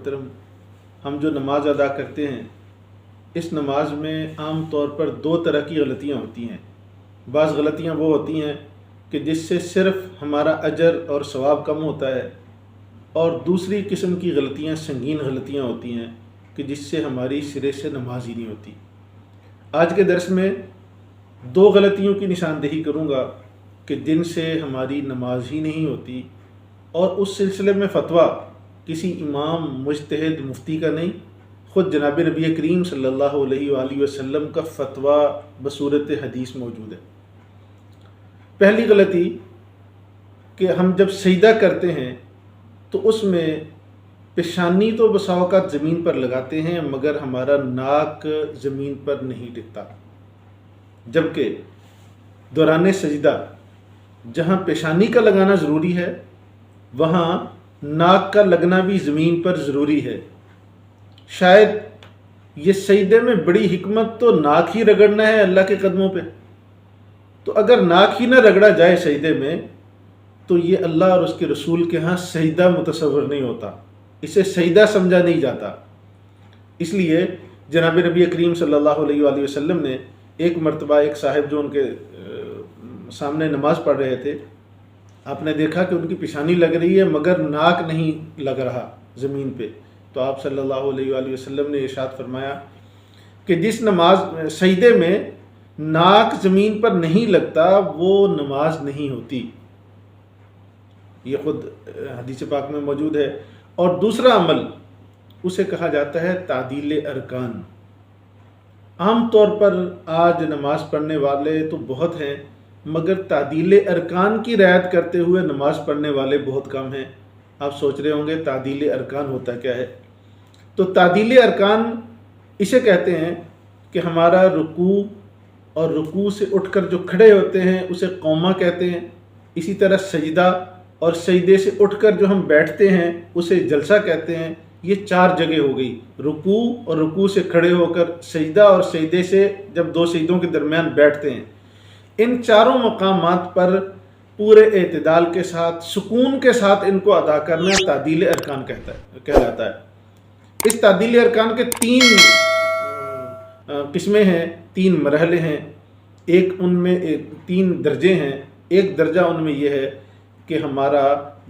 محترم، ہم جو نماز ادا کرتے ہیں اس نماز میں عام طور پر دو طرح کی غلطیاں ہوتی ہیں۔ بعض غلطیاں وہ ہوتی ہیں کہ جس سے صرف ہمارا اجر اور ثواب کم ہوتا ہے، اور دوسری قسم کی غلطیاں سنگین غلطیاں ہوتی ہیں کہ جس سے ہماری سرے سے نماز ہی نہیں ہوتی۔ آج کے درس میں دو غلطیوں کی نشاندہی کروں گا کہ جن سے ہماری نماز ہی نہیں ہوتی، اور اس سلسلے میں فتویٰ کسی امام مجتہد مفتی کا نہیں، خود جناب نبی کریم صلی اللہ علیہ وآلہ وسلم کا فتویٰ بصورت حدیث موجود ہے۔ پہلی غلطی کہ ہم جب سجدہ کرتے ہیں تو اس میں پیشانی تو بسا اوقات زمین پر لگاتے ہیں مگر ہمارا ناک زمین پر نہیں ٹکتا، جبکہ دوران سجدہ جہاں پیشانی کا لگانا ضروری ہے وہاں ناک کا لگنا بھی زمین پر ضروری ہے۔ شاید یہ سجدے میں بڑی حکمت تو ناک ہی رگڑنا ہے اللہ کے قدموں پہ، تو اگر ناک ہی نہ رگڑا جائے سجدے میں تو یہ اللہ اور اس کے رسول کے ہاں سجدہ متصور نہیں ہوتا، اسے سجدہ سمجھا نہیں جاتا۔ اس لیے جناب نبی کریم صلی اللہ علیہ وآلہ وسلم نے ایک مرتبہ ایک صاحب جو ان کے سامنے نماز پڑھ رہے تھے، آپ نے دیکھا کہ ان کی پیشانی لگ رہی ہے مگر ناک نہیں لگ رہا زمین پہ، تو آپ صلی اللہ علیہ وآلہ وسلم نے ارشاد فرمایا کہ جس نماز سجدے میں ناک زمین پر نہیں لگتا وہ نماز نہیں ہوتی، یہ خود حدیث پاک میں موجود ہے۔ اور دوسرا عمل اسے کہا جاتا ہے تعدیل ارکان۔ عام طور پر آج نماز پڑھنے والے تو بہت ہیں مگر تعدیل ارکان کی رعایت کرتے ہوئے نماز پڑھنے والے بہت کم ہیں۔ آپ سوچ رہے ہوں گے تعدیل ارکان ہوتا کیا ہے؟ تو تعدیل ارکان اسے کہتے ہیں کہ ہمارا رکوع اور رکوع سے اٹھ کر جو کھڑے ہوتے ہیں اسے قومہ کہتے ہیں، اسی طرح سجدہ اور سجدے سے اٹھ کر جو ہم بیٹھتے ہیں اسے جلسہ کہتے ہیں۔ یہ چار جگہ ہو گئی، رکوع اور رکوع سے کھڑے ہو کر سجدہ، اور سجدے سے جب دو سجدوں کے درمیان بیٹھتے ہیں۔ ان چاروں مقامات پر پورے اعتدال کے ساتھ سکون کے ساتھ ان کو ادا کرنا تعدیل ارکان کہلاتا ہے۔ اس تعدیل ارکان کے تین قسمیں ہیں، تین مرحلے ہیں، ایک ان میں تین درجے ہیں۔ ایک درجہ ان میں یہ ہے کہ ہمارا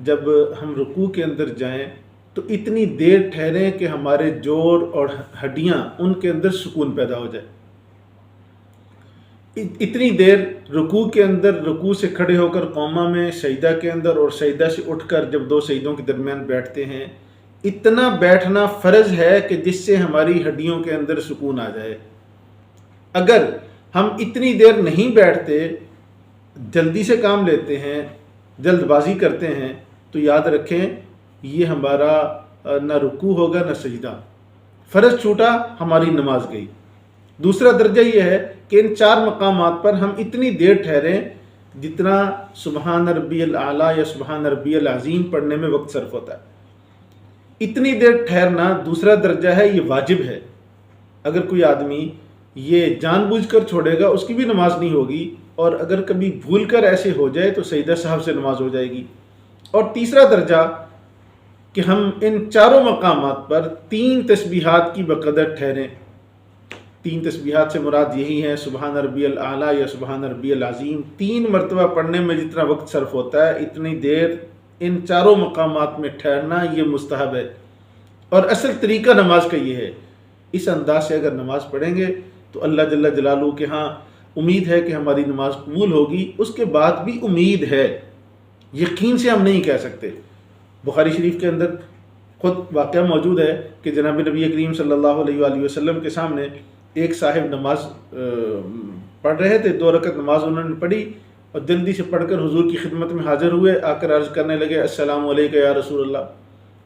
جب ہم رکوع کے اندر جائیں تو اتنی دیر ٹھہریں کہ ہمارے جوڑ اور ہڈیاں ان کے اندر سکون پیدا ہو جائے، اتنی دیر رکوع کے اندر، رکوع سے کھڑے ہو کر قومہ میں، سجدہ کے اندر، اور سجدہ سے اٹھ کر جب دو سجدوں کے درمیان بیٹھتے ہیں، اتنا بیٹھنا فرض ہے کہ جس سے ہماری ہڈیوں کے اندر سکون آ جائے۔ اگر ہم اتنی دیر نہیں بیٹھتے، جلدی سے کام لیتے ہیں، جلد بازی کرتے ہیں، تو یاد رکھیں یہ ہمارا نہ رکوع ہوگا نہ سجدہ، فرض چھوٹا، ہماری نماز گئی۔ دوسرا درجہ یہ ہے کہ ان چار مقامات پر ہم اتنی دیر ٹھہریں جتنا سبحان ربی الاعلیٰ یا سبحان ربی العظیم پڑھنے میں وقت صرف ہوتا ہے۔ اتنی دیر ٹھہرنا دوسرا درجہ ہے، یہ واجب ہے۔ اگر کوئی آدمی یہ جان بوجھ کر چھوڑے گا اس کی بھی نماز نہیں ہوگی، اور اگر کبھی بھول کر ایسے ہو جائے تو سجدہ صاحب سے نماز ہو جائے گی۔ اور تیسرا درجہ کہ ہم ان چاروں مقامات پر تین تسبیحات کی بقدر ٹھہریں۔ تین تسبیحات سے مراد یہی ہے سبحان ربی الاعلیٰ یا سبحان ربی العظیم، 3 مرتبہ پڑھنے میں جتنا وقت صرف ہوتا ہے اتنی دیر ان چاروں مقامات میں ٹھہرنا یہ مستحب ہے، اور اصل طریقہ نماز کا یہ ہے۔ اس انداز سے اگر نماز پڑھیں گے تو اللہ جل جلالہ کے ہاں امید ہے کہ ہماری نماز قبول ہوگی۔ اس کے بعد بھی امید ہے، یقین سے ہم نہیں کہہ سکتے۔ بخاری شریف کے اندر خود واقعہ موجود ہے کہ جناب نبی کریم صلی اللہ علیہ وآلہ وسلم کے سامنے ایک صاحب نماز پڑھ رہے تھے، 2 رکعت نماز انہوں نے پڑھی اور جلدی سے پڑھ کر حضور کی خدمت میں حاضر ہوئے، آ کر عرض کرنے لگے السلام علیکم یا رسول اللہ۔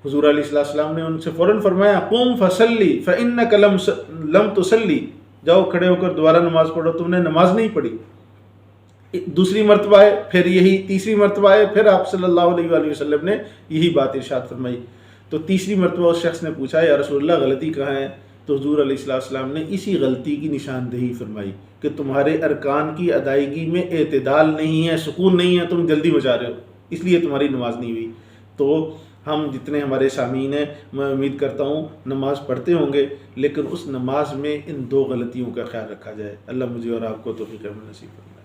حضور علیہ السلام نے ان سے فوراً فرمایا قم فصلی فإنک لم تصلی، جاؤ کھڑے ہو کر دوبارہ نماز پڑھو، تم نے نماز نہیں پڑھی۔ دوسری مرتبہ آئے، پھر یہی، تیسری مرتبہ آئے، پھر آپ صلی اللہ علیہ وآلہ وسلم نے یہی بات ارشاد فرمائی۔ تو تیسری مرتبہ اس شخص نے پوچھا یا رسول اللہ غلطی کہاں ہے؟ تو حضور علیہ السلام نے اسی غلطی کی نشاندہی فرمائی کہ تمہارے ارکان کی ادائیگی میں اعتدال نہیں ہے، سکون نہیں ہے، تم جلدی مچا رہے ہو، اس لیے تمہاری نماز نہیں ہوئی۔ تو ہم جتنے ہمارے سامعین ہیں میں امید کرتا ہوں نماز پڑھتے ہوں گے، لیکن اس نماز میں ان دو غلطیوں کا خیال رکھا جائے۔ اللہ مجھے اور آپ کو توفیق عمل نصیب کرے۔